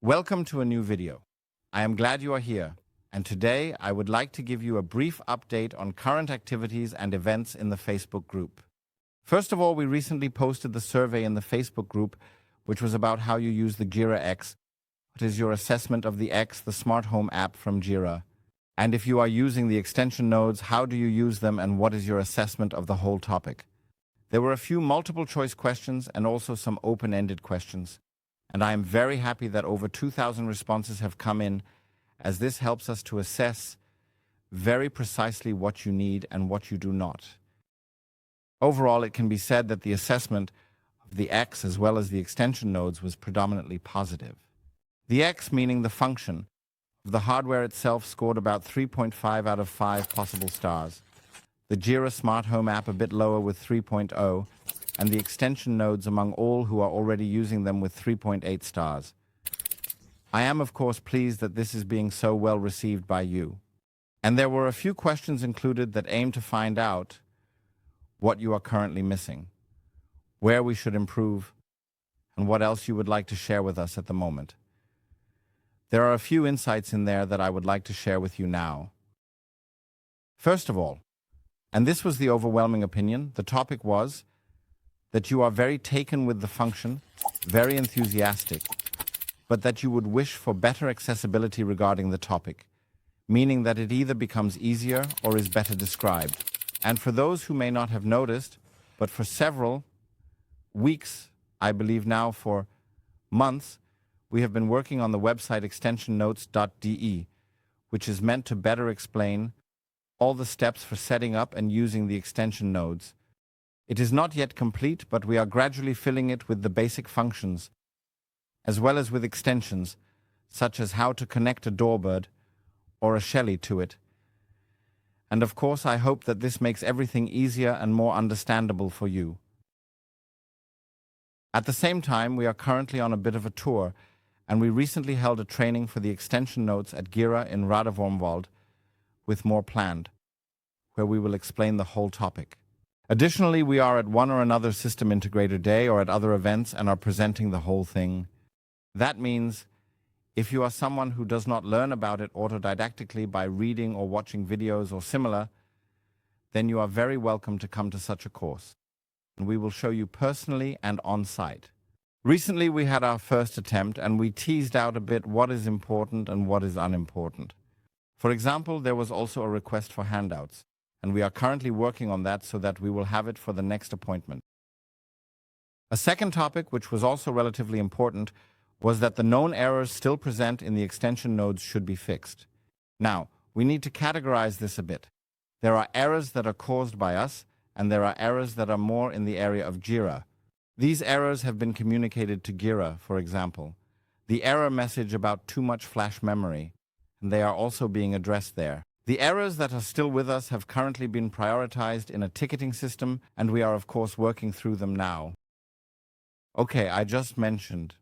Welcome to a new video. I am glad you are here, and today I would like to give you a brief update on current activities and events in the Facebook group. First of all, we recently posted the survey in the Facebook group, which was about how you use the Gira X. What is your assessment of the X, the smart home app from Gira? And if you are using the extension nodes, how do you use them and what is your assessment of the whole topic? There were a few multiple choice questions and also some open-ended questions. And I am very happy that over 2,000 responses have come in, as this helps us to assess very precisely what you need and what you do not. Overall, it can be said that the assessment of the X as well as the extension nodes was predominantly positive. The X, meaning the function of the hardware itself, scored about 3.5 out of 5 possible stars. The Gira Smart Home app a bit lower with 3.0, and the extension nodes among all who are already using them with 3.8 stars. I am, of course, pleased that this is being so well received by you. And there were a few questions included that aim to find out what you are currently missing, where we should improve, and what else you would like to share with us at the moment. There are a few insights in there that I would like to share with you now. First of all, and this was the overwhelming opinion, the topic was that you are very taken with the function, very enthusiastic, but that you would wish for better accessibility regarding the topic, meaning that it either becomes easier or is better described. And for those who may not have noticed, but for several weeks, I believe now for months, we have been working on the website extensionnotes.de, which is meant to better explain all the steps for setting up and using the extension nodes. It is not yet complete, but we are gradually filling it with the basic functions, as well as with extensions, such as how to connect a doorbird or a Shelly to it. And of course, I hope that this makes everything easier and more understandable for you. At the same time, we are currently on a bit of a tour, and we recently held a training for the extension nodes at Gira in Radevormwald, with more planned, where we will explain the whole topic. Additionally, we are at one or another system integrator day or at other events and are presenting the whole thing. That means if you are someone who does not learn about it autodidactically by reading or watching videos or similar, then you are very welcome to come to such a course, and we will show you personally and on-site. Recently, we had our first attempt, and we teased out a bit what is important and what is unimportant. For example, there was also a request for handouts, and we are currently working on that so that we will have it for the next appointment. A second topic, which was also relatively important, was that the known errors still present in the extension nodes should be fixed. Now, we need to categorize this a bit. There are errors that are caused by us, and there are errors that are more in the area of Gira. These errors have been communicated to Gira, for example. The error message about too much flash memory, and they are also being addressed there. The errors that are still with us have currently been prioritized in a ticketing system, and we are of course working through them now. Okay, I just mentioned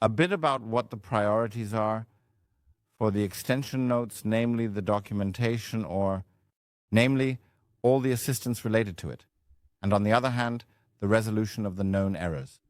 a bit about what the priorities are for the extension notes, namely the documentation or namely all the assistance related to it, and on the other hand, the resolution of the known errors.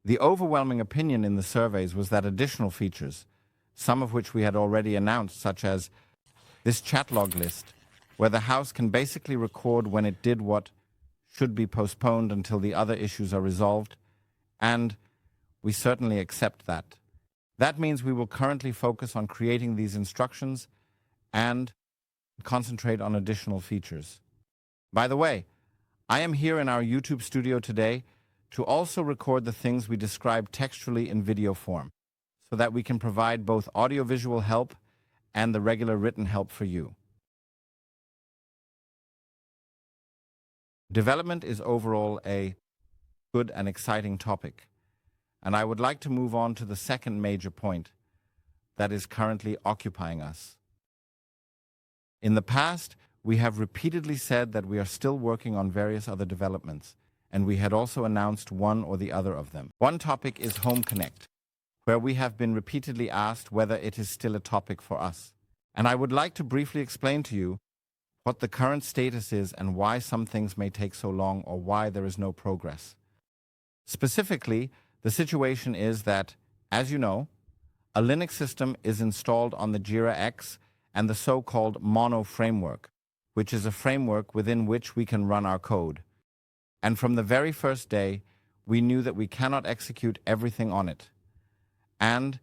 The overwhelming opinion in the surveys was that additional features, some of which we had already announced, such as this chat log list, where the house can basically record when it did what should be postponed until the other issues are resolved, and we certainly accept that. That means we will currently focus on creating these instructions and concentrate on additional features. By the way, I am here in our YouTube studio today to also record the things we describe textually in video form, so that we can provide both audiovisual help and the regular written help for you. Development is overall a good and exciting topic, and I would like to move on to the second major point that is currently occupying us. In the past, we have repeatedly said that we are still working on various other developments, and we had also announced one or the other of them. One topic is Home Connect, where we have been repeatedly asked whether it is still a topic for us. And I would like to briefly explain to you what the current status is and why some things may take so long or why there is no progress. Specifically, the situation is that As you know, a Linux system is installed on the Gira X and the so-called Mono framework, which is a framework within which we can run our code. And from the very first day, we knew that we cannot execute everything on it. And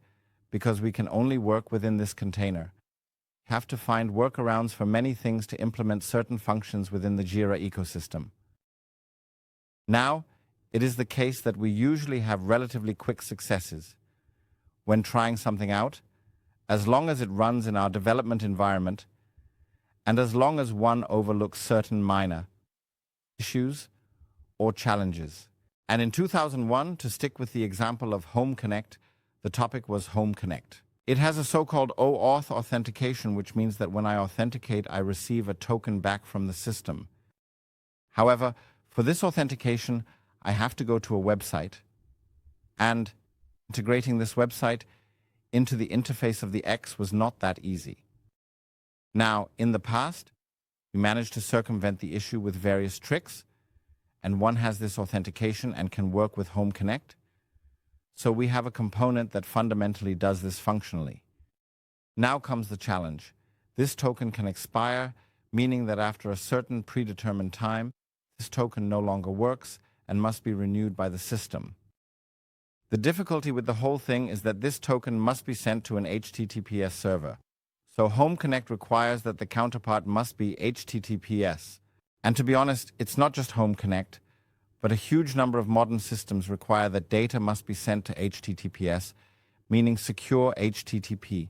because we can only work within this container, we have to find workarounds for many things to implement certain functions within the Gira ecosystem. Now, it is the case that we usually have relatively quick successes when trying something out, as long as it runs in our development environment, and as long as one overlooks certain minor issues or challenges. And in 2001, to stick with the example of Home Connect, the topic was Home Connect. It has a so-called OAuth authentication, which means that when I authenticate, I receive a token back from the system. However, for this authentication, I have to go to a website, and integrating this website into the interface of the X was not that easy. Now, in the past, we managed to circumvent the issue with various tricks, and one has this authentication and can work with Home Connect. So we have a component that fundamentally does this functionally. Now comes the challenge. This token can expire, meaning that after a certain predetermined time, this token no longer works and must be renewed by the system. The difficulty with the whole thing is that this token must be sent to an HTTPS server. So Home Connect requires that the counterpart must be HTTPS. And to be honest, it's not just Home Connect, but a huge number of modern systems require that data must be sent to HTTPS, meaning secure HTTP,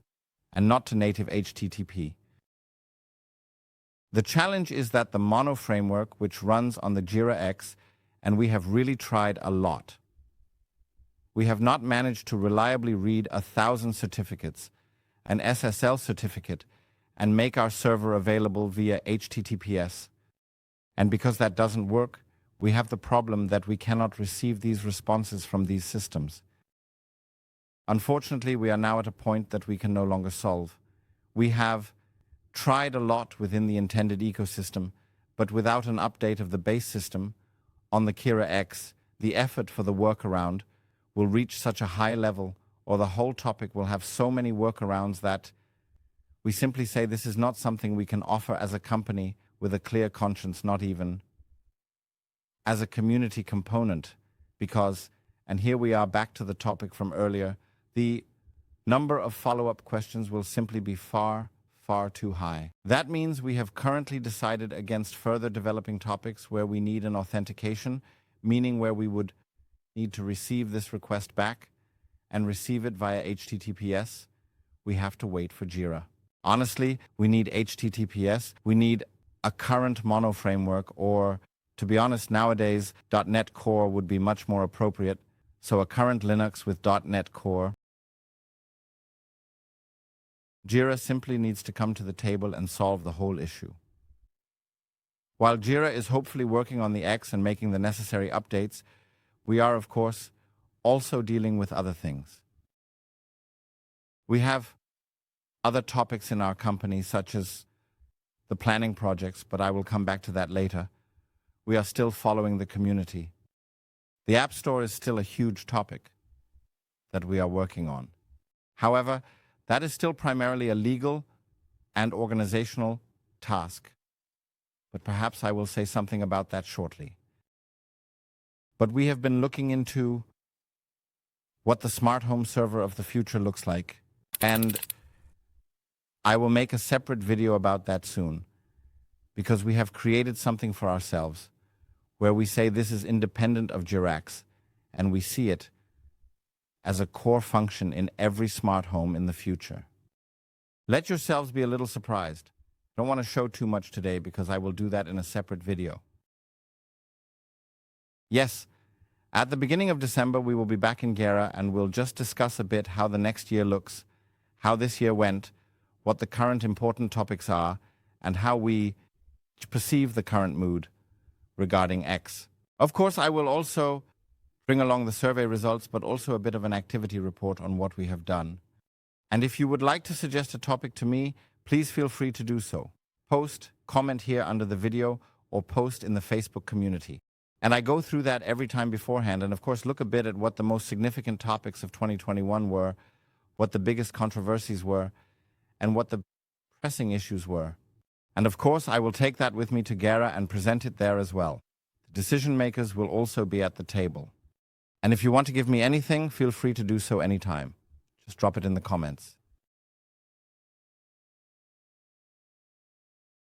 and not to native HTTP. The challenge is that the Mono framework, which runs on the Gira X, and we have really tried a lot. We have not managed to reliably read 1,000 certificates, an SSL certificate, and make our server available via HTTPS. And because that doesn't work, we have the problem that we cannot receive these responses from these systems. Unfortunately, we are now at a point that we can no longer solve. We have tried a lot within the intended ecosystem, but without an update of the base system, on the Gira X, the effort for the workaround will reach such a high level, or the whole topic will have so many workarounds that we simply say this is not something we can offer as a company with a clear conscience, not even as a community component, because, and here we are back to the topic from earlier, the number of follow-up questions will simply be far too high. That means we have currently decided against further developing topics where we need an authentication, meaning where we would need to receive this request back and receive it via HTTPS. We have to wait for Gira. Honestly, we need HTTPS. We need a current Mono framework, or to be honest, nowadays, .NET Core would be much more appropriate. So a current Linux with .NET Core. Gira simply needs to come to the table and solve the whole issue. While Gira is hopefully working on the X and making the necessary updates, we are, of course, also dealing with other things. We have other topics in our company, such as the planning projects, but I will come back to that later. We are still following the community. The App Store is still a huge topic that we are working on. However, that is still primarily a legal and organizational task. But perhaps I will say something about that shortly. But we have been looking into what the smart home server of the future looks like, and I will make a separate video about that soon, because we have created something for ourselves where we say this is independent of Gira X, and we see it as a core function in every smart home in the future. Let yourselves be a little surprised. I don't want to show too much today because I will do that in a separate video. Yes, at the beginning of December, we will be back in Gira and we'll just discuss a bit how the next year looks, how this year went, what the current important topics are, and how we perceive the current mood regarding X. Of course, I will also bring along the survey results, but also a bit of an activity report on what we have done. And if you would like to suggest a topic to me, please feel free to do so. Post, comment here under the video, or post in the Facebook community. And I go through that every time beforehand, and of course look a bit at what the most significant topics of 2021 were, what the biggest controversies were, and what the pressing issues were. And of course, I will take that with me to Gira and present it there as well. The decision makers will also be at the table. And if you want to give me anything, feel free to do so anytime. Just drop it in the comments.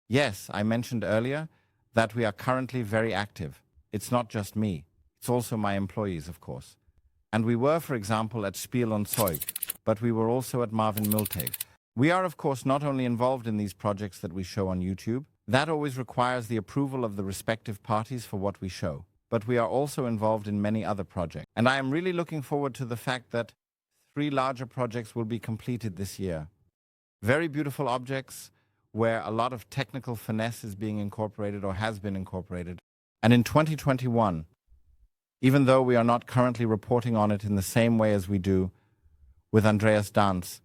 Yes, I mentioned earlier that we are currently very active. It's not just me. It's also my employees, of course. And we were, for example, at Spiel und Zeug, but we were also at Marvin Milteg. We are, of course, not only involved in these projects that we show on YouTube. That always requires the approval of the respective parties for what we show. But we are also involved in many other projects. And I am really looking forward to the fact that 3 larger projects will be completed this year. Very beautiful objects where a lot of technical finesse is being incorporated or has been incorporated. And in 2021, even though we are not currently reporting on it in the same way as we do with Andreas Danz,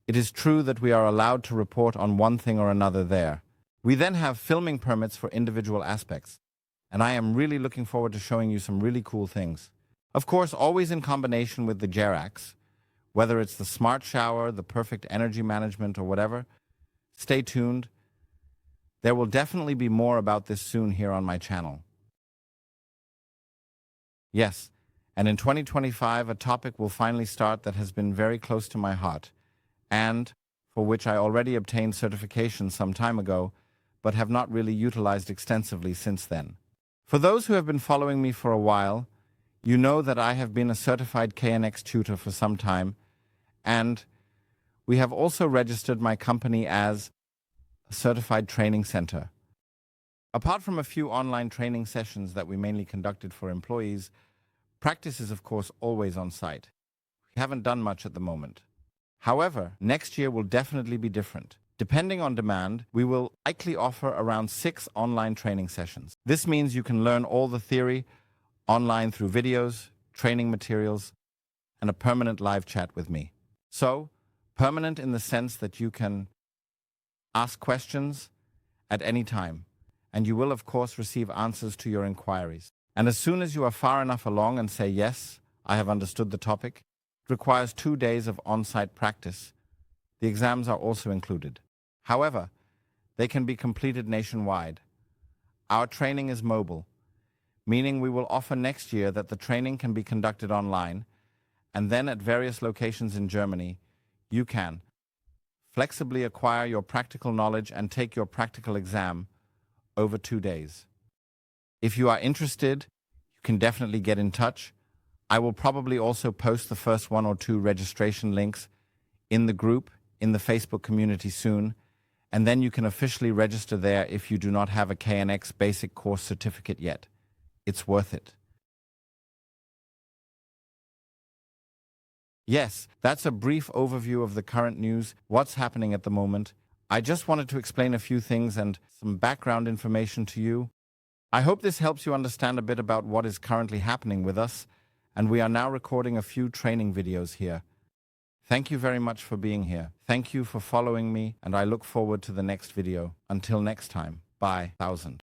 it is true that we are allowed to report on one thing or another there. We then have filming permits for individual aspects, and I am really looking forward to showing you some really cool things. Of course, always in combination with the Gira X, whether it's the smart shower, the perfect energy management, or whatever. Stay tuned. There will definitely be more about this soon here on my channel. Yes, and in 2025, a topic will finally start that has been very close to my heart, and for which I already obtained certification some time ago, but have not really utilized extensively since then. For those who have been following me for a while, you know that I have been a certified KNX tutor for some time, and we have also registered my company as a certified training center. Apart from a few online training sessions that we mainly conducted for employees, practice is of course always on site. We haven't done much at the moment. However, next year will definitely be different. Depending on demand, we will likely offer around 6 online training sessions. This means you can learn all the theory online through videos, training materials, and a permanent live chat with me. So, permanent in the sense that you can ask questions at any time, and you will of course receive answers to your inquiries. And as soon as you are far enough along and say, yes, I have understood the topic, it requires 2 days of on-site practice. The exams are also included. However, they can be completed nationwide. Our training is mobile, meaning we will offer next year that the training can be conducted online, and then at various locations in Germany, you can flexibly acquire your practical knowledge and take your practical exam over 2 days. If you are interested, you can definitely get in touch. I will probably also post the first 1 or 2 registration links in the group, in the Facebook community soon, and then you can officially register there if you do not have a KNX basic course certificate yet. It's worth it. Yes, that's a brief overview of the current news, what's happening at the moment. I just wanted to explain a few things and some background information to you. I hope this helps you understand a bit about what is currently happening with us, and we are now recording a few training videos here. Thank you very much for being here. Thank you for following me, and I look forward to the next video. Until next time, bye, 1000.